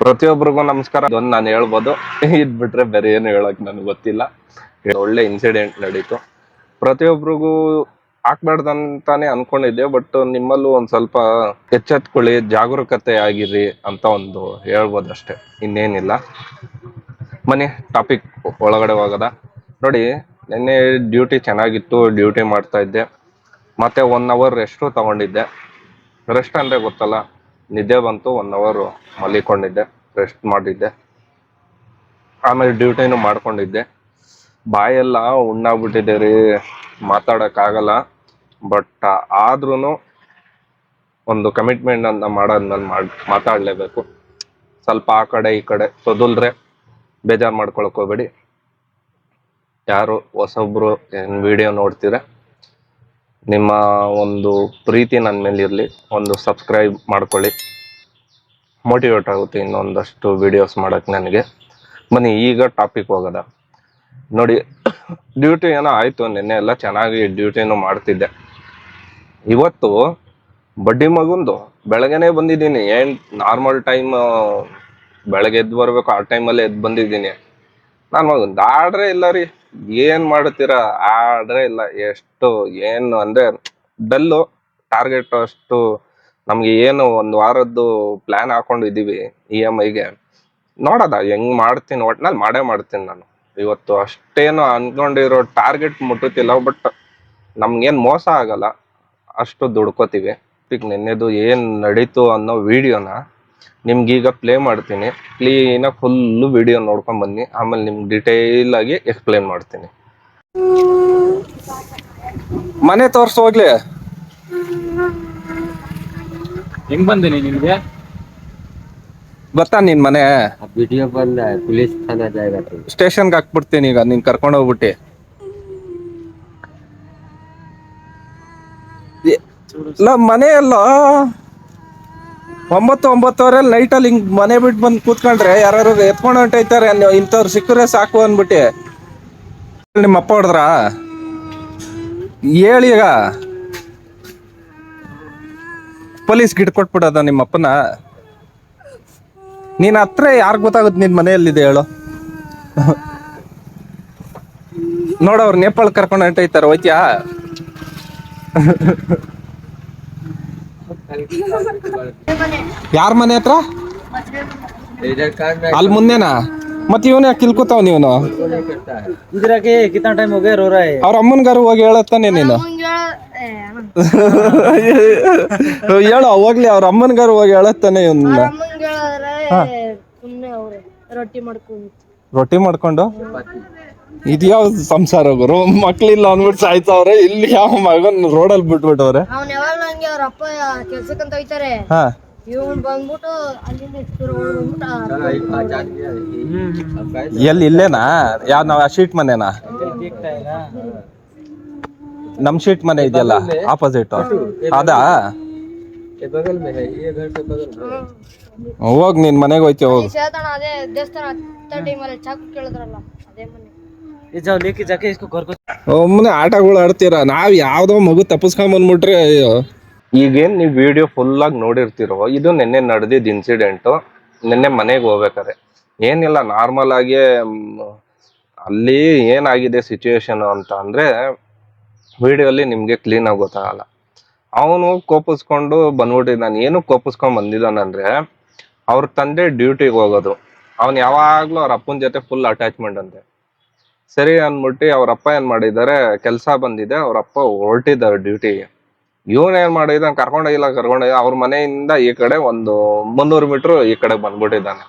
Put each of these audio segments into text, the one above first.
ಪ್ರತಿಯೊಬ್ಬರಿಗೂ ನಮಸ್ಕಾರ. ಅದೊಂದು ನಾನು ಹೇಳ್ಬೋದು. ಇದ್ ಬಿಟ್ರೆ ಬೇರೆ ಏನು ಹೇಳಕ್ ನನಗೆ ಗೊತ್ತಿಲ್ಲ. ಒಳ್ಳೆ ಇನ್ಸಿಡೆಂಟ್ ನಡೀತು. ಪ್ರತಿಯೊಬ್ಬರಿಗೂ ಹಾಕ್ಬಾರ್ದಂತಾನೆ ಅನ್ಕೊಂಡಿದ್ದೆ, ಬಟ್ ನಿಮ್ಮಲ್ಲೂ ಒಂದ್ ಸ್ವಲ್ಪ ಎಚ್ಚೆತ್ಕೊಳ್ಳಿ, ಜಾಗರೂಕತೆ ಆಗಿರಿ ಅಂತ ಒಂದು ಹೇಳ್ಬೋದು ಅಷ್ಟೇ, ಇನ್ನೇನಿಲ್ಲ. ಮನೆ ಟಾಪಿಕ್ ಒಳಗಡೆ ಹೋಗದ ನೋಡಿ. ನಿನ್ನೆ ಡ್ಯೂಟಿ ಚೆನ್ನಾಗಿತ್ತು, ಡ್ಯೂಟಿ ಮಾಡ್ತಾ ಇದ್ದೆ. ಮತ್ತೆ 1 ಅವರ್ ರೆಸ್ಟು ತಗೊಂಡಿದ್ದೆ. ರೆಸ್ಟ್ ಅಂದ್ರೆ ಗೊತ್ತಲ್ಲ, ನಿದ್ದೆ ಬಂತು, 1 ಅವರ್ ಮಲಿಕೊಂಡಿದ್ದೆ, ರೆಸ್ಟ್ ಮಾಡಿದ್ದೆ. ಆಮೇಲೆ ಡ್ಯೂಟಿನೂ ಮಾಡ್ಕೊಂಡಿದ್ದೆ. ಬಾಯೆಲ್ಲ ಉಣ್ಣಾಗ್ಬಿಟ್ಟಿದೆ ರೀ, ಮಾತಾಡೋಕ್ಕಾಗಲ್ಲ. ಬಟ್ ಆದ್ರೂ ಒಂದು ಕಮಿಟ್ಮೆಂಟ್ ಅಂತ ಮಾಡಾದ್ಮೇಲೆ ಮಾತಾಡಲೇಬೇಕು. ಸ್ವಲ್ಪ ಆ ಕಡೆ ಈ ಕಡೆ ತೊದಲ್ರೆ ಬೇಜಾರು ಮಾಡ್ಕೊಳಕ್ ಹೋಗ್ಬೇಡಿ. ಯಾರು ಹೊಸೊಬ್ರು ಏನು ವಿಡಿಯೋ ನೋಡ್ತೀರ, ನಿಮ್ಮ ಒಂದು ಪ್ರೀತಿ ನನ್ನ ಮೇಲೆ ಇರಲಿ, ಒಂದು ಸಬ್ಸ್ಕ್ರೈಬ್ ಮಾಡ್ಕೊಳ್ಳಿ, ಮೋಟಿವೇಟ್ ಆಗುತ್ತೆ ಇನ್ನೊಂದಷ್ಟು ವಿಡಿಯೋಸ್ ಮಾಡೋಕ್ಕೆ ನನಗೆ. ಬನ್ನಿ ಈಗ ಟಾಪಿಕ್ ಹೋಗೋದ ನೋಡಿ. ಡ್ಯೂಟಿ ಏನೋ ಆಯಿತು, ನಿನ್ನೆ ಎಲ್ಲ ಚೆನ್ನಾಗಿ ಡ್ಯೂಟಿನೂ ಮಾಡ್ತಿದ್ದೆ. ಇವತ್ತು ಬಡ್ಡಿ ಮಗುಂದು ಬೆಳಗ್ಗೆನೆ ಬಂದಿದ್ದೀನಿ. ಏನು ನಾರ್ಮಲ್ ಟೈಮ್ ಬೆಳಗ್ಗೆ ಎದ್ದು ಬರ್ಬೇಕು, ಆ ಟೈಮಲ್ಲೇ ಎದ್ದು ಬಂದಿದ್ದೀನಿ. ನಾನು ಮಗಂದು ಆರ್ಡ್ರೇ ಇಲ್ಲ ರೀ. ಏನು ಮಾಡ್ತೀರಾ, ಆರ್ಡ್ರೇ ಇಲ್ಲ. ಎಷ್ಟು ಏನು ಅಂದರೆ ಡಲ್ಲು. ಟಾರ್ಗೆಟ್ ಅಷ್ಟು ನಮ್ಗೆ ಏನು 1 ವಾರದ್ದು ಪ್ಲ್ಯಾನ್ ಹಾಕೊಂಡಿದ್ದೀವಿ EMIಗೆ. ನೋಡೋದ ಹೆಂಗ್ ಮಾಡ್ತೀನಿ, ಒಟ್ನಲ್ಲಿ ಮಾಡೇ ಮಾಡ್ತೀನಿ ನಾನು. ಇವತ್ತು ಅಷ್ಟೇನು ಅನ್ಕೊಂಡಿರೋ ಟಾರ್ಗೆಟ್ ಮುಟ್ಟುತ್ತಿಲ್ಲ, ಬಟ್ ನಮ್ಗೇನು ಮೋಸ ಆಗಲ್ಲ, ಅಷ್ಟು ದುಡ್ಕೋತೀವಿ. ನಿನ್ನೆದು ಏನು ನಡೀತು ಅನ್ನೋ ವಿಡಿಯೋನ ನಿಮ್ಗೀಗ ಪ್ಲೇ ಮಾಡ್ತೀನಿ. ಕ್ಲೀನಾಗಿ ಫುಲ್ಲು ವಿಡಿಯೋ ನೋಡ್ಕೊಂಡು ಬನ್ನಿ, ಆಮೇಲೆ ನಿಮ್ಗೆ ಡಿಟೇಲ್ ಆಗಿ ಎಕ್ಸ್ಪ್ಲೇನ್ ಮಾಡ್ತೀನಿ. ಮನೆ ತೋರ್ಸು ಹೋಗ್ಲಿ. ಹೆಂಗ್ ಬಂದಿನಿ ನಿನ್ಗೆ ಬರ್ತಾ ನಿನ್ ಮನೆ? ವಿಡಿಯೋ ಬಂದ ಪೊಲೀಸ್ ಠಾಣೆ ಜಾಗ ಸ್ಟೇಷನ್ಗೆ ಹಾಕ್ಬಿಡ್ತೀನಿ ಈಗ, ನೀನ್ ಕರ್ಕೊಂಡು ಹೋಗ್ಬಿಟ್ಟು. ಇಲ್ಲ ಮನೆ ಅಲ್ಲ, 9-9:30 ನೈಟಲ್ಲಿ ಹಿಂಗ್ ಮನೆ ಬಿಟ್ಟು ಬಂದು ಕೂತ್ಕೊಂಡ್ರೆ ಯಾರು ಎತ್ಕೊಂಡು ಹೊಂಟೈತಾರೆ. ಇಂಥವ್ರು ಸಿಕ್ಕರೆ ಸಾಕು ಅಂದ್ಬಿಟ್ಟು. ನಿಮ್ಮ ಅಪ್ಪ ಹೊಡೆದ್ರಾ? ಹೇಳಿ ಈಗ, ಪೊಲೀಸ್ ಗಿಟ್ ಕೊಟ್ಬಿಡೋದ ನಿಮ್ಮ ಅಪ್ಪನ? ನೀನ್ ಹತ್ರ ಯಾರು ಗೊತ್ತಾಗುತ್ತೆ ನಿನ್ ಮನೆಯಲ್ಲಿದೆ ಹೇಳು? ನೋಡವ್ರು ನೇಪಾಳ ಕರ್ಕೊಂಡು ಹೊಂಟೈತಾರ, ಹೋಯ್ತ್ಯಾ? ಯಾರ ಮನೆ ಹತ್ರ? ಅಲ್ಲಿ ಮುಂದೆನಾ? ಮತ್ತೆ ಇವನು ಯಾಕೆ ಕಿಲ್ಕೋತಾವ? ನೀವನು ಇದ್ರಾಗೆ ಕಿतना टाइम हो गया रो रहा है? ಅವ್ರ ಅಮ್ಮನ್ಗಾರು ಹೋಗಿ ಹೇಳತ್ತಾನೆ ನೀನು. ಹೇಳ ಹೋಗ್ಲಿ, ಅವ್ರ ಅಮ್ಮನ್ಗಾರು ಹೋಗಿ ಹೇಳತ್ತಾನೆ ಇವನ್ನ. ರೊಟ್ಟಿ ಮಾಡ್ಕೊಂಡು ಇದ್ಯಾವ ಸಂಸಾರ ಗುರು? ಮಕ್ಳಿಲ್ಲ ಅಂದ್ಬಿಟ್ಟು ಸಾಯ್ತವ್ರೆ. ಇಲ್ಲಿ ಯಾವ ಮಗನ್ ರೋಡಲ್ಲಿ ಬಿಟ್ಬಿಟ್ಟವ್ರೆ. ಹಾ, ಎಲ್ಲಿ ಇಲ್ಲೇನಾ? ಯಾವ ನಾವ್ ಶೀಟ್ ಮನೆನಾ? ನಮ್ ಶೀಟ್ ಮನೆ ಇದೆಯಲ್ಲ ಆಪೋಸಿಟ್, ಅದಾ? ಹೋಗ್ ನೀನ್ ಮನೆಗೆ ಹೋಯ್ತಿ, ಹೋಗ್. ಒಮ್ಮನೆ ಆಟಗಳು ಆಡ್ತೀರಾ, ನಾವ್ ಯಾವ್ದೋ ಮಗು ತಪ್ಪಿಸ್ಕೊಂಡ್ ಬಂದ್ಬಿಟ್ರೆ ಅಯ್ಯೋ. ಈಗೇನ್ ನೀವ್ ವಿಡಿಯೋ ಫುಲ್ ಆಗಿ ನೋಡಿರ್ತಿರೋ, ಇದು ನಿನ್ನೆ ನಡೆದಿದ್ದ ಇನ್ಸಿಡೆಂಟು. ನಿನ್ನೆ ಮನೆಗೆ ಹೋಗ್ಬೇಕಾರೆ ಏನಿಲ್ಲ, ನಾರ್ಮಲ್ ಆಗಿ ಅಲ್ಲಿ ಏನಾಗಿದೆ ಸಿಚುವೇಶನ್ ಅಂತ ಅಂದ್ರೆ ವಿಡಿಯೋಲಿ ನಿಮ್ಗೆ ಕ್ಲೀನ್ ಆಗಿ ಗೊತ್ತಾಗಲ್ಲ. ಅವನು ಕೋಪಿಸ್ಕೊಂಡು ಬಂದ್ಬಿಟ್ಟಿದ್ದಾನೆ. ಏನು ಕೋಪಿಸ್ಕೊಂಡ್ ಬಂದಿದ್ದಾನಂದ್ರೆ, ಅವ್ರ ತಂದೆ ಡ್ಯೂಟಿಗೆ ಹೋಗೋದು, ಅವ್ನು ಯಾವಾಗ್ಲೂ ಅವ್ರ ಅಪ್ಪನ ಜೊತೆ ಫುಲ್ ಅಟ್ಯಾಚ್ಮೆಂಟ್ ಅಂತೆ. ಸರಿ ಅಂದ್ಬಿಟ್ಟು ಅವ್ರ ಅಪ್ಪ ಏನ್ ಮಾಡಿದ್ದಾರೆ, ಕೆಲಸ ಬಂದಿದೆ, ಅವ್ರ ಅಪ್ಪ ಹೊರಟಿದ್ದಾರೆ ಡ್ಯೂಟಿಗೆ. ಇವನ್ ಏನ್ ಮಾಡಿದಾನೆ, ಕರ್ಕೊಂಡೋಗಿಲ್ಲ. ಅವ್ರ ಮನೆಯಿಂದ ಈ ಕಡೆ ಒಂದು 300 ಮೀಟ್ರು ಈ ಕಡೆ ಬಂದ್ಬಿಟ್ಟಿದ್ದಾನೆ.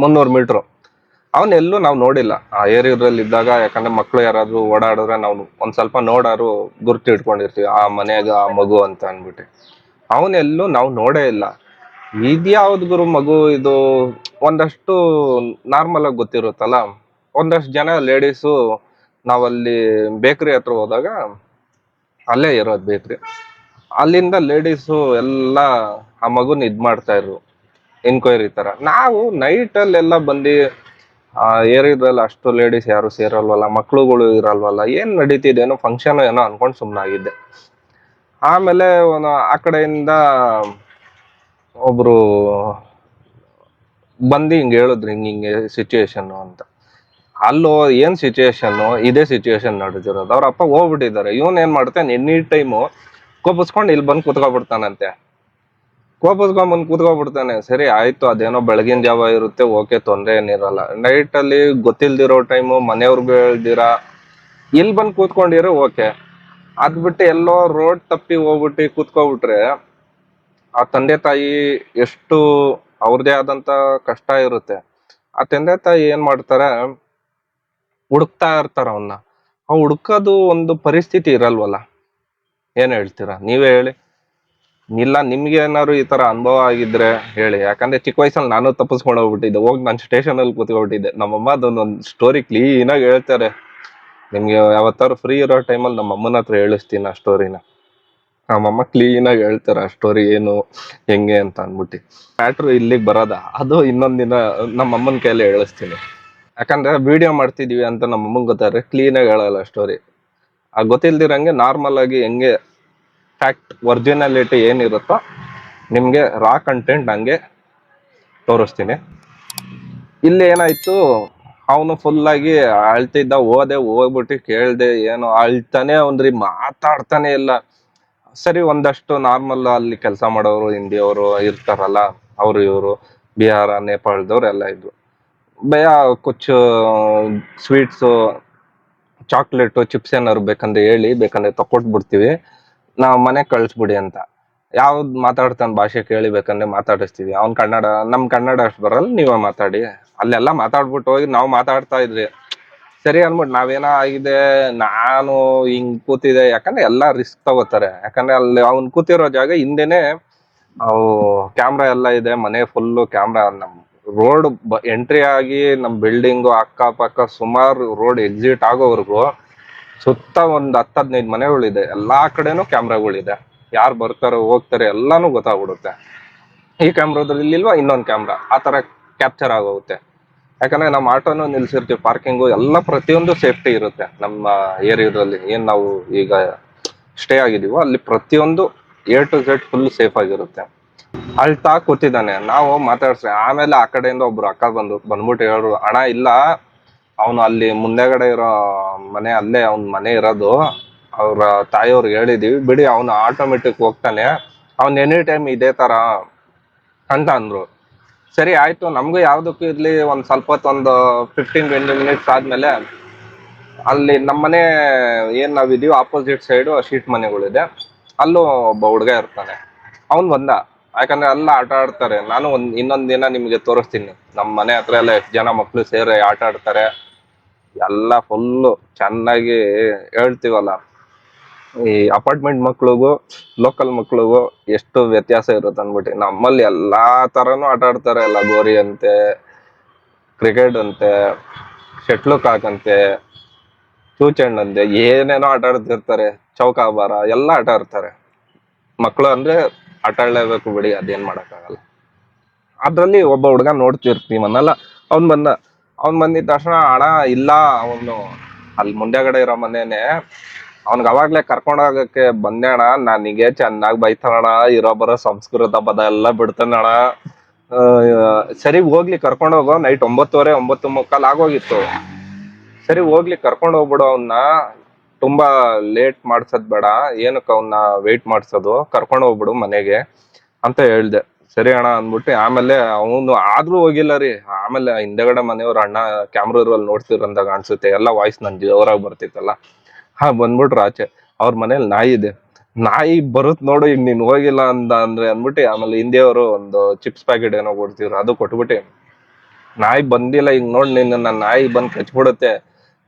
300 ಮೀಟ್ರು ಅವನೆಲ್ಲೂ ನಾವು ನೋಡಿಲ್ಲ ಆ ಏರಿಯಾದಲ್ಲಿ ಇದ್ದಾಗ. ಯಾಕಂದ್ರೆ ಮಕ್ಳು ಯಾರಾದ್ರೂ ಓಡಾಡಿದ್ರೆ ನಾವು ಒಂದ್ ಸ್ವಲ್ಪ ನೋಡಾರು ಗುರ್ತು ಇಟ್ಕೊಂಡಿರ್ತೀವಿ, ಆ ಮನೆಯಾಗ ಆ ಮಗು ಅಂತ ಅನ್ಬಿಟ್ಟು. ಅವನೆಲ್ಲೂ ನಾವು ನೋಡೇ ಇಲ್ಲ. ಇದ್ಯಾವ್ದು ಗುರು ಮಗು ಇದು? ಒಂದಷ್ಟು ನಾರ್ಮಲ್ ಆಗಿ ಗೊತ್ತಿರುತ್ತಲ್ಲ, ಒಂದಷ್ಟು ಜನ ಲೇಡೀಸು ನಾವಲ್ಲಿ ಬೇಕ್ರಿ ಹತ್ರ ಹೋದಾಗ, ಅಲ್ಲೇ ಇರೋದು ಬೇಕ್ರಿ, ಅಲ್ಲಿಂದ ಲೇಡೀಸು ಎಲ್ಲ ಆ ಮಗುನ ಇದ್ ಮಾಡ್ತಾ ಇದ್ರು, ಎನ್ಕ್ವೈರಿ ತರ. ನಾವು ನೈಟಲ್ಲೆಲ್ಲ ಬಂದು ಆ ಏರಿಯಾದಲ್ಲಿ ಅಷ್ಟು ಲೇಡೀಸ್ ಯಾರು ಸೇರಲ್ವಲ್ಲ, ಮಕ್ಳುಗಳು ಇರಲ್ವಲ್ಲ, ಏನ್ ನಡೀತಿದೇನೋ ಫಂಕ್ಷನ್ ಏನೋ ಅನ್ಕೊಂಡು ಸುಮ್ಮನಾಗಿದ್ದೆ. ಆಮೇಲೆ ಆ ಕಡೆಯಿಂದ ಒಬ್ರು ಬಂದು ಹಿಂಗೆ ಹೇಳಿದ್ರು ಹಿಂಗೆ ಸಿಚುವೇಶನ್ ಅಂತ. ಅಲ್ಲೋ ಏನ್ ಸಿಚುವೇಶನ್, ಇದೇ ಸಿಚುವೇಶನ್ ನಡೆದಿರೋದು. ಅವ್ರ ಅಪ್ಪ ಹೋಗ್ಬಿಟ್ಟಿದ್ದಾರೆ. ಇವನ್ ಏನ್ ಮಾಡ್ತಾನೆ, ಎನಿ ಟೈಮು ಕೋಪಿಸ್ಕೊಂಡು ಇಲ್ಲಿ ಬಂದು ಕೂತ್ಕೊಬಿಡ್ತಾನಂತೆ. ಕೋಪಿಸ್ಕೊಂಡ್ ಕೂತ್ಕೊಬಿಡ್ತಾನೆ. ಸರಿ ಆಯ್ತು, ಅದೇನೋ ಬೆಳಗಿನ ಜಾವ ಇರುತ್ತೆ, ಓಕೆ, ತೊಂದ್ರೆ ಏನಿರಲ್ಲ. ನೈಟ್ ಅಲ್ಲಿ ಗೊತ್ತಿಲ್ದಿರೋ ಟೈಮು, ಮನೆಯವ್ರಿಗೂ ಹೇಳ್ದಿರಾ ಇಲ್ಲಿ ಬಂದು ಕೂತ್ಕೊಂಡಿರೋ ಓಕೆ. ಅದ್ ಬಿಟ್ಟು ಎಲ್ಲೋ ರೋಡ್ ತಪ್ಪಿ ಹೋಗ್ಬಿಟ್ಟು ಕೂತ್ಕೊಬಿಟ್ರೆ ಆ ತಂದೆ ತಾಯಿ ಎಷ್ಟು ಅವ್ರದೇ ಆದಂತ ಕಷ್ಟ ಇರುತ್ತೆ. ಆ ತಂದೆ ತಾಯಿ ಏನ್ ಮಾಡ್ತಾರೆ, ಹುಡುಕ್ತಾ ಇರ್ತಾರ ಅವನ್ನ. ಆ ಹುಡ್ಕೋದು ಒಂದು ಪರಿಸ್ಥಿತಿ ಇರಲ್ವಲ್ಲ. ಏನ್ ಹೇಳ್ತೀರಾ ನೀವೇ ಹೇಳಿ. ಇಲ್ಲ ನಿಮ್ಗೆ ಏನಾದ್ರು ಈ ತರ ಅನುಭವ ಆಗಿದ್ರೆ ಹೇಳಿ. ಯಾಕಂದ್ರೆ ಚಿಕ್ಕ ವಯಸ್ಸಲ್ಲಿ ನಾನು ತಪ್ಪಿಸ್ಕೊಂಡು ಹೋಗ್ಬಿಟ್ಟಿದ್ದೆ. ಹೋಗಿ ನಾನು ಸ್ಟೇಷನ್ ಅಲ್ಲಿ ಕೂತ್ಕೊಬಿಟ್ಟಿದ್ದೆ. ನಮ್ಮಮ್ಮ ಅದೊಂದೊಂದು ಸ್ಟೋರಿ ಕ್ಲೀನ್ ಆಗಿ ಹೇಳ್ತಾರೆ. ನಿಮ್ಗೆ ಯಾವತ್ತಾರು ಫ್ರೀ ಇರೋ ಟೈಮಲ್ಲಿ ನಮ್ಮ ಅಮ್ಮನ ಹತ್ರ ಹೇಳಿಸ್ತೀನಿ ಆ ಸ್ಟೋರಿನ. ನಮ್ಮಮ್ಮ ಕ್ಲೀನ್ ಆಗಿ ಹೇಳ್ತಾರೆ ಆ ಸ್ಟೋರಿ ಏನು ಹೆಂಗೆ ಅಂತ ಅಂದ್ಬಿಟ್ಟು. ಮ್ಯಾಟ್ರು ಇಲ್ಲಿಗೆ ಬರೋದ, ಅದು ಇನ್ನೊಂದಿನ ನಮ್ಮ ಅಮ್ಮನ ಕೈಯಲ್ಲಿ ಹೇಳಿಸ್ತೀನಿ. ಯಾಕಂದ್ರೆ ವಿಡಿಯೋ ಮಾಡ್ತಿದೀವಿ ಅಂತ ನಮ್ಮ ಅಮ್ಮಂಗೆ ಗೊತ್ತಾದ್ರೆ ಕ್ಲೀನ್ ಆಗಿ ಹೇಳಲ್ಲ ಸ್ಟೋರಿ. ಆ ಗೊತ್ತಿಲ್ದಿರಂಗೆ ನಾರ್ಮಲ್ ಆಗಿ ಹೆಂಗೆ ಫ್ಯಾಕ್ಟ್ ಒರಿಜಿನಾಲಿಟಿ ಏನಿರುತ್ತೋ ನಿಮ್ಗೆ ರಾ ಕಂಟೆಂಟ್ ಹಂಗೆ ತೋರಿಸ್ತೀನಿ. ಇಲ್ಲಿ ಏನಾಯ್ತು, ಅವನು ಫುಲ್ ಆಗಿ ಅಳ್ತಿದ್ದ. ಹೋಗ್ಬಿಟ್ಟು ಕೇಳ್ದೆ, ಏನೋ ಅಳ್ತಾನೆ ಅವನ್ರಿ, ಮಾತಾಡ್ತಾನೆ ಇಲ್ಲ. ಸರಿ, ಒಂದಷ್ಟು ನಾರ್ಮಲ್ ಅಲ್ಲಿ ಕೆಲಸ ಮಾಡೋರು ಹಿಂದಿಯವರು ಇರ್ತಾರಲ್ಲ, ಅವರು ಇವರು ಬಿಹಾರ ನೇಪಾಳದವ್ರು ಎಲ್ಲ ಇದ್ರು. ಭಯ ಕುಚ್ಚು ಸ್ವೀಟ್ಸು, ಚಾಕ್ಲೇಟು, ಚಿಪ್ಸ್ ಏನಾದ್ರು ಬೇಕಂದ್ರೆ ಹೇಳಿ, ಬೇಕಂದ್ರೆ ತಕೊಟ್ಬಿಡ್ತೀವಿ, ನಾವು ಮನೆಗೆ ಕಳಿಸ್ಬಿಡಿ ಅಂತ. ಯಾವ್ದು ಮಾತಾಡ್ತಾನೆ ಭಾಷೆ ಕೇಳಿ ಬೇಕಂದ್ರೆ ಮಾತಾಡಿಸ್ತೀವಿ. ಅವ್ನ್ ಕನ್ನಡ, ನಮ್ ಕನ್ನಡ ಅಷ್ಟು ಬರಲ್ಲ, ನೀವೇ ಮಾತಾಡಿ. ಅಲ್ಲೆಲ್ಲ ಮಾತಾಡ್ಬಿಟ್ಟು ಹೋಗಿ ನಾವು ಮಾತಾಡ್ತಾ ಇದ್ರಿ. ಸರಿ ಅನ್ಬಿಟ್ಟು ನಾವೇನೋ ಆಗಿದೆ, ನಾನು ಹಿಂಗ್ ಕೂತಿದೆ. ಯಾಕಂದ್ರೆ ಎಲ್ಲಾ ರಿಸ್ಕ್ ತಗೋತಾರೆ. ಯಾಕಂದ್ರೆ ಅಲ್ಲಿ ಅವ್ನ್ ಕೂತಿರೋ ಜಾಗ ಹಿಂದೆನೆ ಅವು ಕ್ಯಾಮ್ರಾ ಎಲ್ಲ ಇದೆ. ಮನೆ ಫುಲ್ಲು ಕ್ಯಾಮ್ರಾ. ನಮ್ ರೋಡ್ ಎಂಟ್ರಿ ಆಗಿ ನಮ್ ಬಿಲ್ಡಿಂಗು ಅಕ್ಕಪಕ್ಕ ಸುಮಾರು ರೋಡ್ ಎಕ್ಸಿಟ್ ಆಗೋವರೆಗೂ ಸುತ್ತ ಒಂದ್ 10-15 ಮನೆಗಳಿದೆ. ಎಲ್ಲಾ ಕಡೆನೂ ಕ್ಯಾಮ್ರಾಗಳಿದೆ. ಯಾರು ಬರ್ತಾರೋ ಹೋಗ್ತಾರೆ ಎಲ್ಲಾನು ಗೊತ್ತಾಗ್ಬಿಡುತ್ತೆ. ಈ ಕ್ಯಾಮ್ರಾದಲ್ಲಿ ಇಲ್ವಾ, ಇನ್ನೊಂದು ಕ್ಯಾಮ್ರಾ, ಆ ತರ ಕ್ಯಾಪ್ಚರ್ ಆಗೋಗುತ್ತೆ. ಯಾಕಂದ್ರೆ ನಮ್ಮ ಆಟೋನು ನಿಲ್ಸಿರ್ತೀವಿ, ಪಾರ್ಕಿಂಗು ಎಲ್ಲ ಪ್ರತಿಯೊಂದು ಸೇಫ್ಟಿ ಇರುತ್ತೆ. ನಮ್ಮ ಏರಿಯಾದಲ್ಲಿ ಏನ್ ನಾವು ಈಗ ಸ್ಟೇ ಆಗಿದೀವೋ ಅಲ್ಲಿ ಪ್ರತಿಯೊಂದು A to Z full safe ಆಗಿರುತ್ತೆ. ಅಳ್ತಾ ಕೂತಿದ್ದಾನೆ, ನಾವು ಮಾತಾಡ್ಸ್ರಿ. ಆಮೇಲೆ ಆ ಕಡೆಯಿಂದ ಒಬ್ರು ಅಕ್ಕ ಬಂದ್ಬಿಟ್ಟು ಹೇಳ್ರು, ಅಣ್ಣ ಇಲ್ಲ, ಅವನು ಅಲ್ಲಿ ಮುಂದೆಗಡೆ ಇರೋ ಮನೆ, ಅಲ್ಲೇ ಅವ್ನ ಮನೆ ಇರೋದು, ಅವ್ರ ತಾಯಿಯವ್ರಿಗೆ ಹೇಳಿದೀವಿ ಬಿಡಿ, ಅವನು ಆಟೋಮೆಟಿಕ್ ಹೋಗ್ತಾನೆ, ಅವ್ನ್ ಎನಿ ಟೈಮ್ ಇದೇ ತರ ಅಂತ ಅಂದ್ರು. ಸರಿ ಆಯ್ತು, ನಮ್ಗೂ ಯಾವ್ದಕ್ಕೂ ಇರ್ಲಿ ಒಂದ್ ಸ್ವಲ್ಪ ಹೊತ್ತು, ಒಂದು 15-20 ಮಿನಿಟ್ಸ್ ಆದ್ಮೇಲೆ ಅಲ್ಲಿ ನಮ್ಮನೆ ಏನ್ ನಾವಿದೀವಿ ಆಪೋಸಿಟ್ ಸೈಡ್ ಶೀಟ್ ಮನೆಗಳಿದೆ, ಅಲ್ಲೂ ಒಬ್ಬ ಹುಡ್ಗ ಇರ್ತಾನೆ. ಅವ್ನ್ ಬಂದ. ಯಾಕಂದ್ರೆ ಎಲ್ಲ ಆಟ ಆಡ್ತಾರೆ. ನಾನು ಇನ್ನೊಂದ್ ದಿನ ನಿಮ್ಗೆ ತೋರಿಸ್ತೀನಿ. ನಮ್ಮ ಮನೆ ಹತ್ರ ಎಲ್ಲ ಎಷ್ಟು ಜನ ಮಕ್ಳು ಸೇರಿ ಆಟ ಆಡ್ತಾರೆ. ಎಲ್ಲ ಫುಲ್ಲು ಚೆನ್ನಾಗಿ ಹೇಳ್ತೀವಲ್ಲ, ಈ ಅಪಾರ್ಟ್ಮೆಂಟ್ ಮಕ್ಳಿಗೂ ಲೋಕಲ್ ಮಕ್ಳಿಗೂ ಎಷ್ಟು ವ್ಯತ್ಯಾಸ ಇರುತ್ತೆ ಅನ್ಬಿಟ್ಟು. ನಮ್ಮಲ್ಲಿ ಎಲ್ಲಾ ತರನು ಆಟ ಆಡ್ತಾರೆ. ಲಗೋರಿ ಅಂತೆ, ಕ್ರಿಕೆಟ್ ಅಂತೆ, ಶಟ್ಲ್ ಕಾಕ್ ಅಂತೆ, ಚೂಚೆಂಡಂತೆ, ಏನೇನೋ ಆಟ ಆಡ್ತಿರ್ತಾರೆ. ಚೌಕಾಬಾರ ಎಲ್ಲ ಆಟ ಆಡ್ತಾರೆ. ಮಕ್ಳು ಅಂದ್ರೆ ಆಟ ಆಡ್ಲೇಬೇಕು ಬಿಡಿ, ಅದೇನ್ ಮಾಡಕ್ಕಾಗಲ್ಲ. ಅದ್ರಲ್ಲಿ ಒಬ್ಬ ಹುಡ್ಗ ನೋಡ್ತಿರ್ತೀವನ್ನಲ್ಲ, ಅವ್ನ್ ಬಂದಿದ ತಕ್ಷಣ, ಅಣ್ಣ ಇಲ್ಲ, ಅವನು ಅಲ್ಲಿ ಮುಂದೆಗಡೆ ಇರೋ ಮನೇನೆ, ಅವ್ನಿಗೆ ಅವಾಗ್ಲೇ ಕರ್ಕೊಂಡೋಗಕ್ಕೆ ಬಂದೆ ಅಣ್ಣ, ನನಗೆ ಚೆನ್ನಾಗಿ ಬೈತಾನಣ, ಇರೋ ಬರೋ ಸಂಸ್ಕೃತ ಪದ ಎಲ್ಲ ಬಿಡ್ತಾನಣ. ಸರಿ ಹೋಗ್ಲಿ ಕರ್ಕೊಂಡೋಗೋ, ನೈಟ್ 9:30 9:45 ಆಗೋಗಿತ್ತು. ಸರಿ ಹೋಗ್ಲಿ ಕರ್ಕೊಂಡ್ ಹೋಗ್ಬಿಡು ಅವನ್ನ, ತುಂಬಾ ಲೇಟ್ ಮಾಡ್ಸೋದ್ ಬೇಡ, ಏನಕ್ಕೆ ಅವನ್ನ ವೆಯ್ಟ್ ಮಾಡ್ಸೋದು, ಕರ್ಕೊಂಡ್ ಹೋಗ್ಬಿಡು ಮನೆಗೆ ಅಂತ ಹೇಳ್ದೆ. ಸರಿ ಅಣ್ಣ ಅಂದ್ಬಿಟ್ಟು ಆಮೇಲೆ ಅವನು ಆದ್ರೂ ಹೋಗಿಲ್ಲ ರೀ. ಆಮೇಲೆ ಹಿಂದೆಗಡೆ ಮನೆಯವ್ರ ಅಣ್ಣ ಕ್ಯಾಮ್ರಾದಲ್ಲಿ ನೋಡ್ತಿರಂದಾಗ ಅನ್ಸುತ್ತೆ, ಎಲ್ಲ ವಾಯ್ಸ್ ನನ್ ಜೋರಾಗಿ ಬರ್ತಿತ್ತಲ್ಲ, ಬಂದ್ಬಿಟ್ರು ಆಚೆ. ಅವ್ರ ಮನೇಲಿ ನಾಯಿ ಇದೆ. ನಾಯಿ ಬರುತ್ ನೋಡು, ಈಗ ನೀನ್ ಹೋಗಿಲ್ಲ ಅಂದ್ರೆ ಅಂದ್ಬಿಟ್ಟು ಆಮೇಲೆ ಹಿಂದಿಯವರು ಒಂದು ಚಿಪ್ಸ್ ಪ್ಯಾಕೆಟ್ ಏನೋ ಕೊಡ್ತಿದ್ರು, ಅದು ಕೊಟ್ಬಿಟ್ಟು, ನಾಯಿ ಬಂದಿಲ್ಲ, ಈಗ ನೋಡ್ ನಿನ್ನ ನಾಯಿ ಬಂದ್ ಕಚ್ಬಿಡುತ್ತೆ,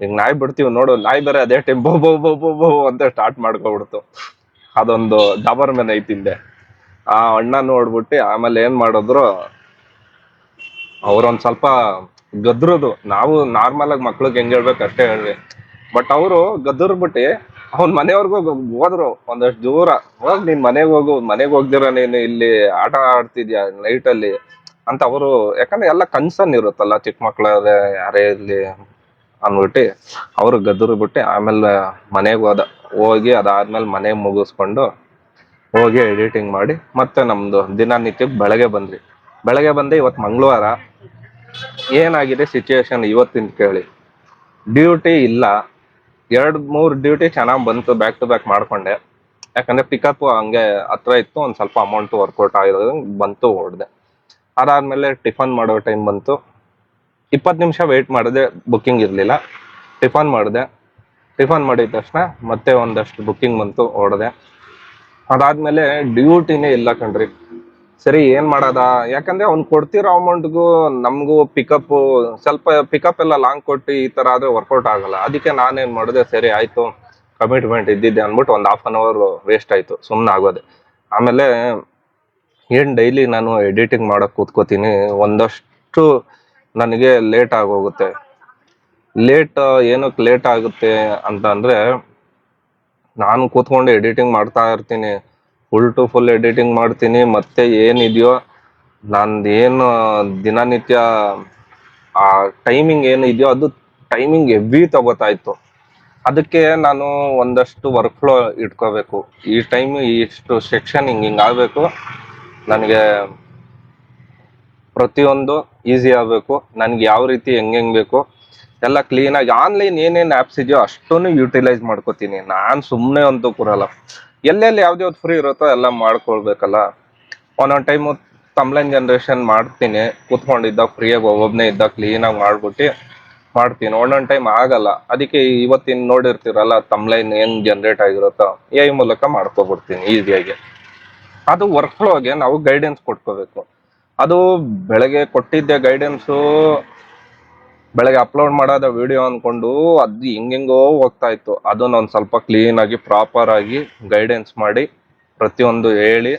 ಈಗ ನಾಯಿ ಬಿಡ್ತೀವಿ ನೋಡು. ನಾಯಿ ಬೇರೆ ಅದೇ ಟೈಮ್ ಬೋ ಬೋ ಬೋ ಬೋ ಬೋ ಅಂತ ಸ್ಟಾರ್ಟ್ ಮಾಡ್ಕೊಬಿಡ್ತು. ಅದೊಂದು ಡಬರ್ ಮೇಲೆ ಐತಿಂದೆ. ಆ ಅಣ್ಣ ನೋಡ್ಬಿಟ್ಟು ಆಮೇಲೆ ಏನ್ ಮಾಡಿದ್ರು, ಅವ್ರೊಂದ್ ಸ್ವಲ್ಪ ಗದ್ರದು. ನಾವು ನಾರ್ಮಲ್ ಆಗಿ ಮಕ್ಳಿಗೆ ಹೆಂಗ್ ಹೇಳ್ಬೇಕು ಅಷ್ಟೇ ಹೇಳ್ರಿ. ಬಟ್ ಅವರು ಗದ್ರಬಿಟ್ಟು ಅವ್ನ ಮನೆಯವ್ರಿಗೂ ಹೋದ್ರು. ಒಂದಷ್ಟು ದೂರ ಹೋಗ್, ನೀನ್ ಮನೆಗೆ ಹೋಗು, ಮನೆಗೆ ಹೋಗ್ದಿರ ನೀನು ಇಲ್ಲಿ ಆಟ ಆಡ್ತಿದ್ಯಾ ನೈಟ್ ಅಲ್ಲಿ ಅಂತ ಅವರು. ಯಾಕಂದ್ರೆ ಎಲ್ಲ ಕನ್ಸರ್ನ್ ಇರುತ್ತಲ್ಲ, ಚಿಕ್ಕ ಮಕ್ಳ ಯಾರೇ ಇರ್ಲಿ ಅಂದ್ಬಿಟ್ಟು ಅವ್ರು ಗದ್ರು ಬಿಟ್ಟು ಆಮೇಲೆ ಮನೆಗೆ ಹೋಗಿ ಅದಾದ್ಮೇಲೆ ಮನೆಗೆ ಮುಗಿಸ್ಕೊಂಡು ಹೋಗಿ ಎಡಿಟಿಂಗ್ ಮಾಡಿ ಮತ್ತೆ ನಮ್ದು ದಿನನಿತ್ಯಕ್ಕೆ ಬೆಳಗ್ಗೆ ಬಂದ್ವಿ. ಬೆಳಗ್ಗೆ ಬಂದೆ, ಇವತ್ತು ಮಂಗಳವಾರ, ಏನಾಗಿದೆ ಸಿಚುವೇಶನ್ ಇವತ್ತಿನ ಕೇಳಿ. ಡ್ಯೂಟಿ ಇಲ್ಲ, 2-3 ಡ್ಯೂಟಿ ಚೆನ್ನಾಗಿ ಬಂತು, ಬ್ಯಾಕ್ ಟು ಬ್ಯಾಕ್ ಮಾಡ್ಕೊಂಡೆ. ಯಾಕಂದ್ರೆ ಪಿಕಪ್ ಹಂಗೆ ಹತ್ರ ಇತ್ತು, ಒಂದ್ ಸ್ವಲ್ಪ ಅಮೌಂಟ್ ವರ್ಕೌಟ್ ಆಗಿರೋದು ಬಂತು, ಹೊಡ್ದೆ. ಅದಾದ್ಮೇಲೆ ಟಿಫನ್ ಮಾಡೋ ಟೈಮ್ ಬಂತು, 20 ನಿಮಿಷ ವೆಯ್ಟ್ ಮಾಡಿದೆ, ಬುಕ್ಕಿಂಗ್ ಇರಲಿಲ್ಲ. ಟಿಫನ್ ಮಾಡಿದ ತಕ್ಷಣ ಮತ್ತೆ ಒಂದಷ್ಟು ಬುಕ್ಕಿಂಗ್ ಬಂತು, ಹೊಡೆದೆ. ಅದಾದ್ಮೇಲೆ ಡ್ಯೂಟಿನೇ ಇಲ್ಲ ಕಣ್ರಿ. ಸರಿ ಏನ್ ಮಾಡದ, ಯಾಕಂದ್ರೆ ಅವ್ನು ಕೊಡ್ತಿರೋ ಅಮೌಂಟ್ಗೂ ನಮಗೂ ಸ್ವಲ್ಪ ಪಿಕಪ್ ಎಲ್ಲ ಲಾಂಗ್ ಕೊಟ್ಟು ಈ ತರ ಆದ್ರೆ ವರ್ಕೌಟ್ ಆಗಲ್ಲ. ಅದಕ್ಕೆ ನಾನೇನ್ ಮಾಡಿದೆ, ಸರಿ ಆಯ್ತು ಕಮಿಟ್ಮೆಂಟ್ ಇದ್ದಿದ್ದೆ ಅಂದ್ಬಿಟ್ಟು ಒಂದು 1/2 hour ವೇಸ್ಟ್ ಆಯ್ತು, ಸುಮ್ಮನೆ ಆಗೋದೆ. ಆಮೇಲೆ ಏನ್ ಡೈಲಿ ನಾನು ಎಡಿಟಿಂಗ್ ಮಾಡಕ್ ಕೂತ್ಕೋತೀನಿ, ಒಂದಷ್ಟು ನನಗೆ ಲೇಟ್ ಆಗೋಗುತ್ತೆ. ಏನಕ್ಕೆ ಲೇಟ್ ಆಗುತ್ತೆ ಅಂತ ಅಂದ್ರೆ, ನಾನು ಕೂತ್ಕೊಂಡು ಎಡಿಟಿಂಗ್ ಮಾಡ್ತಾ ಇರ್ತೀನಿ, ಫುಲ್ ಟು ಫುಲ್ ಎಡಿಟಿಂಗ್ ಮಾಡ್ತೀನಿ. ಮತ್ತೆ ಏನಿದೆಯೋ ನಂದೇನು ದಿನನಿತ್ಯ ಆ ಟೈಮಿಂಗ್ ಏನು ಇದೆಯೋ ಅದು ಟೈಮಿಂಗ್ ಹೆವಿ ತಗೋತಾ ಇತ್ತು. ಅದಕ್ಕೆ ನಾನು ಒಂದಷ್ಟು ವರ್ಕ್ ಫ್ಲೋ ಇಟ್ಕೋಬೇಕು, ಈ ಟೈಮ್ ಇಷ್ಟು ಸೆಕ್ಷನ್ ಹಿಂಗ್ ಆಗ್ಬೇಕು, ನನಗೆ ಪ್ರತಿಯೊಂದು ಈಸಿ ಆಗಬೇಕು, ನನ್ಗೆ ಯಾವ ರೀತಿ ಹೆಂಗ್ ಬೇಕು ಎಲ್ಲ ಕ್ಲೀನಾಗಿ. ಆನ್ಲೈನ್ ಏನೇನು ಆ್ಯಪ್ಸ್ ಇದೆಯೋ ಅಷ್ಟನ್ನು ಯೂಟಿಲೈಸ್ ಮಾಡ್ಕೋತೀನಿ. ನಾನು ಸುಮ್ಮನೆ ಅಂತೂ ಕೂರಲ್ಲ, ಎಲ್ಲೆಲ್ಲಿ ಯಾವ್ದು ಫ್ರೀ ಇರುತ್ತೋ ಎಲ್ಲ ಮಾಡ್ಕೊಳ್ಬೇಕಲ್ಲ. ಒಂದೊಂದು ಟೈಮು ತಮ್ಲೈನ್ ಜನ್ರೇಷನ್ ಮಾಡ್ತೀನಿ, ಕೂತ್ಕೊಂಡಿದ್ದಾಗ ಫ್ರೀಯಾಗಿ ಒಬ್ಬೊಬ್ಬನೇ ಇದ್ದಾಗ ಕ್ಲೀನಾಗಿ ಮಾಡ್ತೀನಿ. ಒಂದೊಂದು ಟೈಮ್ ಆಗಲ್ಲ, ಅದಕ್ಕೆ ಇವತ್ತಿನ ನೋಡಿರ್ತೀರಲ್ಲ ತಮ್ಲೈನ್ ಏನು ಜನ್ರೇಟ್ ಆಗಿರುತ್ತೋ AI ಮೂಲಕ ಮಾಡ್ಕೊಬಿಡ್ತೀನಿ ಈಸಿಯಾಗಿ. ಅದು ವರ್ಕ್ ಫ್ಲೋಗೆ ನಾವು ಗೈಡೆನ್ಸ್ ಕೊಟ್ಕೋಬೇಕು. ಅದು ಬೆಳಗ್ಗೆ ಕೊಟ್ಟಿದ್ದೆ ಗೈಡೆನ್ಸು, ಬೆಳಗ್ಗೆ ಅಪ್ಲೋಡ್ ಮಾಡೋದ ವಿಡಿಯೋ ಅನ್ಕೊಂಡು ಅದು ಹೆಂಗೆಂಗೋ ಹೋಗ್ತಾ ಇತ್ತು. ಅದನ್ನ ಒಂದು ಸ್ವಲ್ಪ ಕ್ಲೀನಾಗಿ ಪ್ರಾಪರ್ ಆಗಿ ಗೈಡೆನ್ಸ್ ಮಾಡಿ ಪ್ರತಿಯೊಂದು ಹೇಳಿ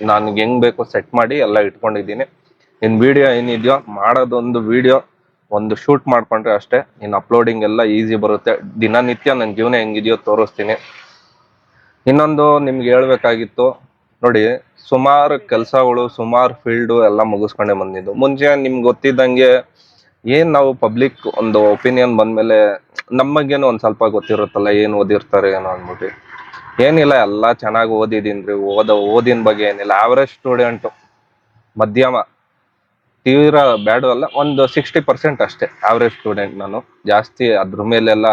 ನನ್ಗೆ ಹೆಂಗ್ ಬೇಕು ಸೆಟ್ ಮಾಡಿ ಎಲ್ಲ ಇಟ್ಕೊಂಡಿದ್ದೀನಿ. ಇನ್ನು ವಿಡಿಯೋ ಏನಿದೆಯೋ ಮಾಡೋದೊಂದು ವಿಡಿಯೋ ಒಂದು ಶೂಟ್ ಮಾಡ್ಕೊಂಡ್ರೆ ಅಷ್ಟೇ, ಇನ್ನು ಅಪ್ಲೋಡಿಂಗ್ ಎಲ್ಲ ಈಸಿ ಬರುತ್ತೆ. ದಿನನಿತ್ಯ ನನ್ನ ಜೀವನ ಹೆಂಗಿದೆಯೋ ತೋರಿಸ್ತೀನಿ. ಇನ್ನೊಂದು ನಿಮ್ಗೆ ಹೇಳ್ಬೇಕಾಗಿತ್ತು ನೋಡಿ, ಸುಮಾರು ಕೆಲಸಗಳು, ಸುಮಾರು ಫೀಲ್ಡು ಎಲ್ಲ ಮುಗಿಸ್ಕೊಂಡೆ ಬಂದಿದ್ದು. ಮುಂಚೆ ನಿಮ್ಗೆ ಗೊತ್ತಿದ್ದಂಗೆ ನಾವು ಪಬ್ಲಿಕ್ ಒಂದು ಒಪಿನಿಯನ್ ಬಂದ್ಮೇಲೆ ನಮ್ಮ ಬಗ್ಗೆನೂ ಒಂದು ಸ್ವಲ್ಪ ಗೊತ್ತಿರುತ್ತಲ್ಲ, ಏನು ಓದಿರ್ತಾರೆ ಏನೋ ಅಂದ್ಬಿಟ್ಟು. ಏನಿಲ್ಲ, ಎಲ್ಲ ಚೆನ್ನಾಗಿ ಓದಿದೀನ್ರಿ. ಓದಿನ ಬಗ್ಗೆ ಏನಿಲ್ಲ, ಆವರೇಜ್ ಸ್ಟೂಡೆಂಟು, ಮಧ್ಯಮ, ತೀವ್ರ ಬ್ಯಾಡು ಅಲ್ಲ, ಒಂದು 60% ಅಷ್ಟೇ ಆವರೇಜ್ ಸ್ಟೂಡೆಂಟ್ ನಾನು. ಜಾಸ್ತಿ ಅದ್ರ ಮೇಲೆಲ್ಲ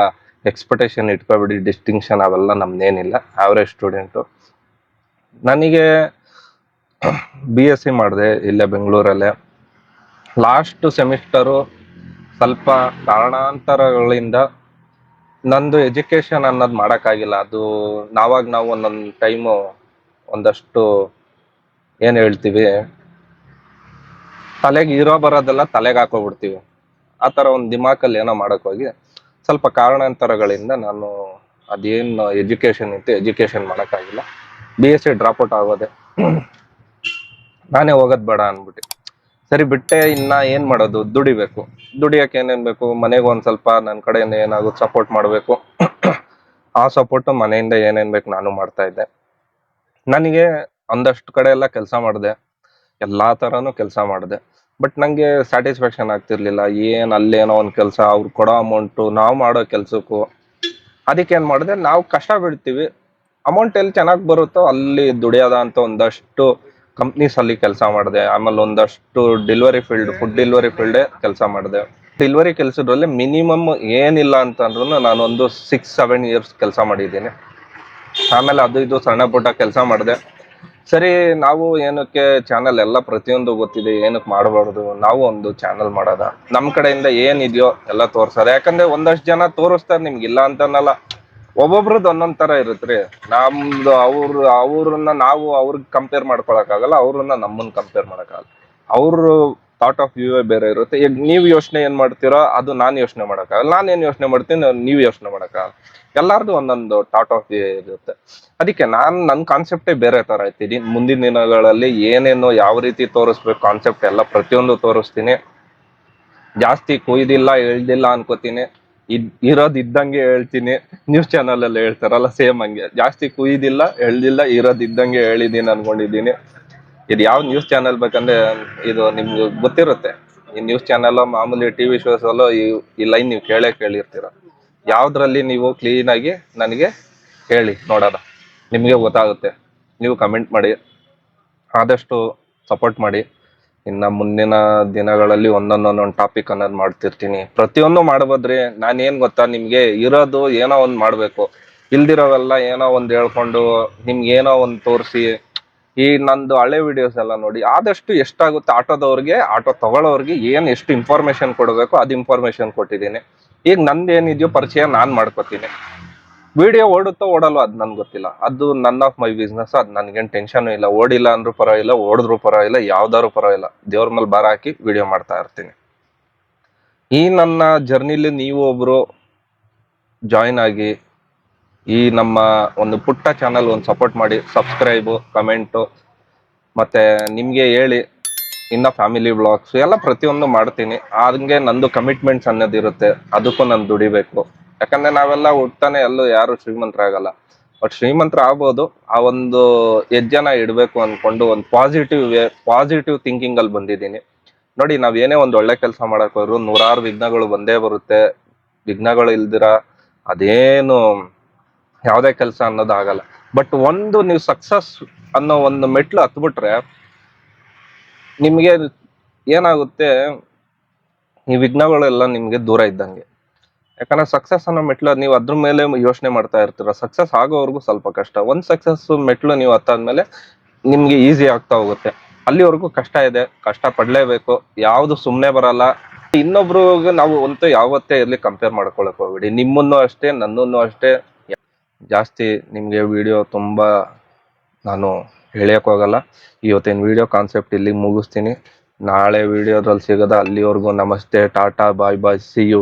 ಎಕ್ಸ್ಪೆಕ್ಟೇಷನ್ ಇಟ್ಕೊಬಿಡಿ, ಡಿಸ್ಟಿಂಕ್ಷನ್ ಅವೆಲ್ಲ ನಮ್ದೇನಿಲ್ಲ, ಆವರೇಜ್ ಸ್ಟೂಡೆಂಟು. ನನಗೆ BSc ಮಾಡಿದೆ ಇಲ್ಲೇ ಬೆಂಗಳೂರಲ್ಲೇ. ಲಾಸ್ಟ್ ಸೆಮಿಸ್ಟರು ಸ್ವಲ್ಪ ಕಾರಣಾಂತರಗಳಿಂದ ನಂದು ಎಜುಕೇಶನ್ ಅನ್ನೋದು ಮಾಡೋಕ್ಕಾಗಿಲ್ಲ. ಅದು ನಾವು ಒಂದೊಂದು ಟೈಮು ಒಂದಷ್ಟು ಏನು ಹೇಳ್ತೀವಿ, ತಲೆಗೆ ಇರೋ ಬರೋದೆಲ್ಲ ತಲೆಗೆ ಹಾಕೋಬಿಡ್ತೀವಿ. ಆ ಥರ ಒಂದು ದಿಮಾಕಲ್ಲಿ ಏನೋ ಮಾಡೋಕ್ಕೋಗಿ ಸ್ವಲ್ಪ ಕಾರಣಾಂತರಗಳಿಂದ ನಾನು ಅದೇನು ಎಜುಕೇಷನ್ ಇತ್ತು ಎಜುಕೇಷನ್ ಮಾಡೋಕ್ಕಾಗಿಲ್ಲ. BSc ಡ್ರಾಪ್ಔಟ್ ಆಗೋದೆ. ನಾನೇ ಹೋಗೋದು ಬೇಡ ಅಂದ್ಬಿಟ್ಟು ಸರಿ ಬಿಟ್ಟೆ. ಇನ್ನ ಏನ್ ಮಾಡೋದು, ದುಡಿಯಕ್ಕೆ ಏನೇನ್ ಬೇಕು, ಮನೆಗೆ ಒಂದ್ ಸ್ವಲ್ಪ ನನ್ನ ಕಡೆಯಿಂದ ಏನಾಗುತ್ತೆ ಸಪೋರ್ಟ್ ಮಾಡಬೇಕು. ಆ ಸಪೋರ್ಟ್ ಮನೆಯಿಂದ ಏನೇನ್ ಬೇಕು ನಾನು ಮಾಡ್ತಾ ಇದ್ದೆ. ನನಗೆ ಒಂದಷ್ಟು ಕಡೆ ಎಲ್ಲ ಕೆಲಸ ಮಾಡಿದೆ, ಎಲ್ಲಾ ತರಾನು ಕೆಲಸ ಮಾಡಿದೆ. ಬಟ್ ನಂಗೆ ಸ್ಯಾಟಿಸ್ಫ್ಯಾಕ್ಷನ್ ಆಗ್ತಿರ್ಲಿಲ್ಲ. ಅಲ್ಲೇನೋ ಒಂದು ಕೆಲಸ, ಅವ್ರು ಕೊಡೋ ಅಮೌಂಟು, ನಾವು ಮಾಡೋ ಕೆಲ್ಸಕ್ಕೂ. ಅದಕ್ಕೆ ಏನ್ ಮಾಡಿದೆ, ನಾವು ಕಷ್ಟ ಬೀಳ್ತೀವಿ, ಅಮೌಂಟ್ ಎಲ್ಲಿ ಚೆನ್ನಾಗಿ ಬರುತ್ತೋ ಅಲ್ಲಿ ದುಡಿಯೋದ ಅಂತ ಒಂದಷ್ಟು ಕಂಪ್ನೀಸ್ ಅಲ್ಲಿ ಕೆಲಸ ಮಾಡಿದೆ. ಆಮೇಲೆ ಒಂದಷ್ಟು ಫುಡ್ ಡೆಲಿವರಿ ಫೀಲ್ಡ್ ಕೆಲಸ ಮಾಡಿದೆ. ಡೆಲಿವರಿ ಕೆಲಸದಲ್ಲಿ ಮಿನಿಮಮ್ ಏನಿಲ್ಲ ಅಂತಂದ್ರೂ ನಾನೊಂದು 6-7 ಇಯರ್ಸ್ ಕೆಲಸ ಮಾಡಿದ್ದೀನಿ. ಆಮೇಲೆ ಅದು ಇದು ಸಣ್ಣ ಪುಟ್ಟ ಕೆಲಸ ಮಾಡಿದೆ. ಸರಿ, ನಾವು ಏನಕ್ಕೆ ಚಾನಲ್ ಎಲ್ಲ ಪ್ರತಿಯೊಂದು ಗೊತ್ತಿದೆ, ಏನಕ್ಕೆ ಮಾಡಬಾರ್ದು, ನಾವು ಒಂದು ಚಾನಲ್ ಮಾಡೋದ, ನಮ್ಮ ಕಡೆಯಿಂದ ಏನಿದೆಯೋ ಎಲ್ಲ ತೋರ್ಸೋದು. ಯಾಕಂದ್ರೆ ಒಂದಷ್ಟು ಜನ ತೋರಿಸ್ತಾರೆ, ನಿಮ್ಗಿಲ್ಲ ಅಂತನಲ್ಲ, ಒಬ್ಬೊಬ್ರದ್ದು ಒಂದೊಂದ್ ತರ ಇರುತ್ತ್ರಿ. ನಮ್ದು ಅವ್ರನ್ನ ನಾವು ಅವ್ರಿಗೆ ಕಂಪೇರ್ ಮಾಡ್ಕೊಳಕ್ಕಾಗಲ್ಲ, ಅವ್ರನ್ನ ನಮ್ಮನ್ನ ಕಂಪೇರ್ ಮಾಡಕ್ಕಾಗಲ್ಲ. ಅವ್ರ ಥಾಟ್ ಆಫ್ ವ್ಯೂ ಬೇರೆ ಇರುತ್ತೆ. ಈಗ ನೀವು ಯೋಚನೆ ಏನ್ ಮಾಡ್ತೀರೋ ಅದು ನಾನು ಯೋಚನೆ ಮಾಡಕ್ಕಾಗಲ್ಲ, ನಾನೇನ್ ಯೋಚನೆ ಮಾಡ್ತೀನಿ ನೀವು ಯೋಚನೆ ಮಾಡಕ್ಕಾಗಲ್ಲ. ಎಲ್ಲಾರ್ದು ಒಂದೊಂದು ಥಾಟ್ ಆಫ್ ವ್ಯೂ ಇರುತ್ತೆ. ಅದಕ್ಕೆ ನನ್ನ ಕಾನ್ಸೆಪ್ಟೇ ಬೇರೆ ತರ ಐತಿ. ಮುಂದಿನ ದಿನಗಳಲ್ಲಿ ಏನೇನು ಯಾವ ರೀತಿ ತೋರಿಸ್ಬೇಕು ಕಾನ್ಸೆಪ್ಟ್ ಎಲ್ಲ ಪ್ರತಿಯೊಂದು ತೋರಿಸ್ತೀನಿ. ಜಾಸ್ತಿ ಕೊಯ್ದಿಲ್ಲ ಹೇಳ್ದಿಲ್ಲ ಅನ್ಕೋತೀನಿ, ಇರೋದ್ ಇದ್ದಂಗೆ ಹೇಳ್ತೀನಿ. ನ್ಯೂಸ್ ಚಾನಲ್ ಅಲ್ಲಿ ಹೇಳ್ತಾರಲ್ಲ, ಸೇಮ್ ಹಂಗೆ, ಜಾಸ್ತಿ ಕುಯ್ದಿಲ್ಲ ಹೇಳ್ದಿಲ್ಲ, ಇರೋದ್ ಇದ್ದಂಗೆ ಹೇಳಿದೀನಿ ಅನ್ಕೊಂಡಿದ್ದೀನಿ. ಇದು ಯಾವ ನ್ಯೂಸ್ ಚಾನಲ್ ಬೇಕಂದ್ರೆ ಇದು ನಿಮ್ಗೆ ಗೊತ್ತಿರುತ್ತೆ. ಈ ನ್ಯೂಸ್ ಚಾನಲ್ ಮಾಮೂಲಿ TV ಶೋಸ್ ಅಲ್ಲೋ ಈ ಲೈನ್ ನೀವು ಕೇಳಿರ್ತೀರ. ಯಾವ್ದ್ರಲ್ಲಿ ನೀವು ಕ್ಲೀನ್ ಆಗಿ ನನಗೆ ಹೇಳಿ ನೋಡೋಣ, ನಿಮ್ಗೆ ಗೊತ್ತಾಗುತ್ತೆ. ನೀವು ಕಮೆಂಟ್ ಮಾಡಿ, ಆದಷ್ಟು ಸಪೋರ್ಟ್ ಮಾಡಿ. ಇನ್ನ ಮುಂದಿನ ದಿನಗಳಲ್ಲಿ ಒಂದೊಂದು ಟಾಪಿಕ್ ಅನ್ನೋದು ಮಾಡ್ತಿರ್ತೀನಿ. ಪ್ರತಿಯೊಂದು ಮಾಡ್ಬೋದ್ರಿ. ನಾನೇನ್ ಗೊತ್ತಾ, ನಿಮ್ಗೆ ಇರೋದು ಏನೋ ಒಂದ್ ಮಾಡ್ಬೇಕು, ಇಲ್ದಿರೋವೆಲ್ಲ ಏನೋ ಒಂದ್ ಹೇಳ್ಕೊಂಡು ನಿಮ್ಗೆ ಏನೋ ಒಂದ್ ತೋರಿಸಿ. ಈ ನಂದು ಹಳೆ ವಿಡಿಯೋಸ್ ಎಲ್ಲ ನೋಡಿ, ಆದಷ್ಟು ಎಷ್ಟಾಗುತ್ತೆ ಆಟೋದವ್ರಿಗೆ, ಆಟೋ ತಗೊಳ್ಳೋರ್ಗೆ ಏನ್ ಎಷ್ಟು ಇನ್ಫಾರ್ಮೇಶನ್ ಕೊಡಬೇಕು ಅದು ಇನ್ಫಾರ್ಮೇಶನ್ ಕೊಟ್ಟಿದ್ದೀನಿ. ಈಗ ನಂದು ಏನಿದೆಯೋ ಪರಿಚಯ ನಾನ್ ಮಾಡ್ಕೋತೀನಿ. ವಿಡಿಯೋ ಓಡುತ್ತೋ ಓಡಲ್ವ ಅದ್ ನನ್ಗೆ ಗೊತ್ತಿಲ್ಲ, ಅದು ನನ್ ಆಫ್ ಮೈ ಬಿಸ್ನೆಸ್. ಅದ್ ನನ್ಗೇನ್ ಟೆನ್ಷನ್ ಇಲ್ಲ. ಓಡಿಲ್ಲ ಅಂದ್ರೂ ಪರವಾಗಿಲ್ಲ, ಓಡಿದ್ರು ಪರವಾಗಿಲ್ಲ, ಯಾವ್ದಾದ್ರು ಪರವಾಗಿಲ್ಲ, ದೇವ್ರ ಮೇಲೆ ಭಾರ ಹಾಕಿ ವಿಡಿಯೋ ಮಾಡ್ತಾ ಇರ್ತೀನಿ. ಈ ನನ್ನ ಜರ್ನಿಲಿ ನೀವು ಒಬ್ರು ಜಾಯಿನ್ ಆಗಿ ಈ ನಮ್ಮ ಒಂದು ಪುಟ್ಟ ಚಾನಲ್ ಒಂದು ಸಪೋರ್ಟ್ ಮಾಡಿ, ಸಬ್ಸ್ಕ್ರೈಬು, ಕಮೆಂಟು, ಮತ್ತೆ ನಿಮ್ಗೆ ಹೇಳಿ ಇನ್ನ ಫ್ಯಾಮಿಲಿ ವ್ಲಾಗ್ಸ್ ಎಲ್ಲ ಪ್ರತಿಯೊಂದು ಮಾಡ್ತೀನಿ. ಹಂಗೆ ನಂದು ಕಮಿಟ್ಮೆಂಟ್ಸ್ ಅನ್ನೋದಿರುತ್ತೆ, ಅದಕ್ಕೂ ನಾನು ದುಡಿಬೇಕು. ಯಾಕಂದ್ರೆ ನಾವೆಲ್ಲ ಹುಟ್ಟಾನೆ ಎಲ್ಲೂ ಯಾರು ಶ್ರೀಮಂತರಾಗಲ್ಲ, ಬಟ್ ಶ್ರೀಮಂತರ ಆಗ್ಬೋದು. ಆ ಒಂದು ಹೆಜ್ಜೆನ ಇಡಬೇಕು ಅನ್ಕೊಂಡು ಒಂದು ಪಾಸಿಟಿವ್ ಥಿಂಕಿಂಗ್ ಅಲ್ಲಿ ಬಂದಿದ್ದೀನಿ. ನೋಡಿ, ನಾವ್ ಏನೇ ಒಂದು ಒಳ್ಳೆ ಕೆಲಸ ಮಾಡಕ್ ಹೋದ್ರು ನೂರಾರು ವಿಘ್ನಗಳು ಬಂದೇ ಬರುತ್ತೆ. ವಿಘ್ನಗಳು ಇಲ್ದಿರ ಅದೇನು ಯಾವುದೇ ಕೆಲಸ ಅನ್ನೋದು ಆಗಲ್ಲ. ಬಟ್ ಒಂದು ನೀವು ಸಕ್ಸಸ್ ಅನ್ನೋ ಒಂದು ಮೆಟ್ಲು ಹತ್ಬಿಟ್ರೆ ನಿಮ್ಗೆ ಏನಾಗುತ್ತೆ, ಈ ವಿಘ್ನಗಳೆಲ್ಲ ನಿಮ್ಗೆ ದೂರ ಇದ್ದಂಗೆ. ಯಾಕಂದ್ರೆ ಸಕ್ಸಸ್ ಅನ್ನೋ ಮೆಟ್ಲು ನೀವು ಅದ್ರ ಮೇಲೆ ಯೋಚನೆ ಮಾಡ್ತಾ ಇರ್ತೀರ. ಸಕ್ಸಸ್ ಆಗೋವರೆಗೂ ಸ್ವಲ್ಪ ಕಷ್ಟ. ಒಂದ್ ಸಕ್ಸಸ್ ಮೆಟ್ಲು ನೀವು ಹತ್ತಾದ್ಮೇಲೆ ನಿಮ್ಗೆ ಈಸಿ ಆಗ್ತಾ ಹೋಗುತ್ತೆ. ಅಲ್ಲಿವರೆಗೂ ಕಷ್ಟ ಇದೆ, ಕಷ್ಟ ಪಡ್ಲೇಬೇಕು. ಯಾವ್ದು ಸುಮ್ನೆ ಬರಲ್ಲ. ಇನ್ನೊಬ್ರಿಗೆ ನಾವು ಅಂತೂ ಯಾವತ್ತೇ ಇರ್ಲಿ ಕಂಪೇರ್ ಮಾಡ್ಕೊಳಕ್ ಹೋಗ್ಬೇಡಿ. ನಿಮ್ಮನ್ನು ಅಷ್ಟೇ, ನನ್ನನ್ನು ಅಷ್ಟೇ. ಜಾಸ್ತಿ ನಿಮ್ಗೆ ವಿಡಿಯೋ ತುಂಬಾ ನಾನು ಹೇಳಕ್ ಹೋಗಲ್ಲ. ಇವತ್ತಿನ ವಿಡಿಯೋ ಕಾನ್ಸೆಪ್ಟ್ ಇಲ್ಲಿ ಮುಗಿಸ್ತೀನಿ. ನಾಳೆ ವಿಡಿಯೋದಲ್ಲಿ ಸಿಗೋದ. ಅಲ್ಲಿವರೆಗೂ ನಮಸ್ತೆ, ಟಾಟಾ, ಬಾಯ್ ಬಾಯ್, ಸಿ ಯು.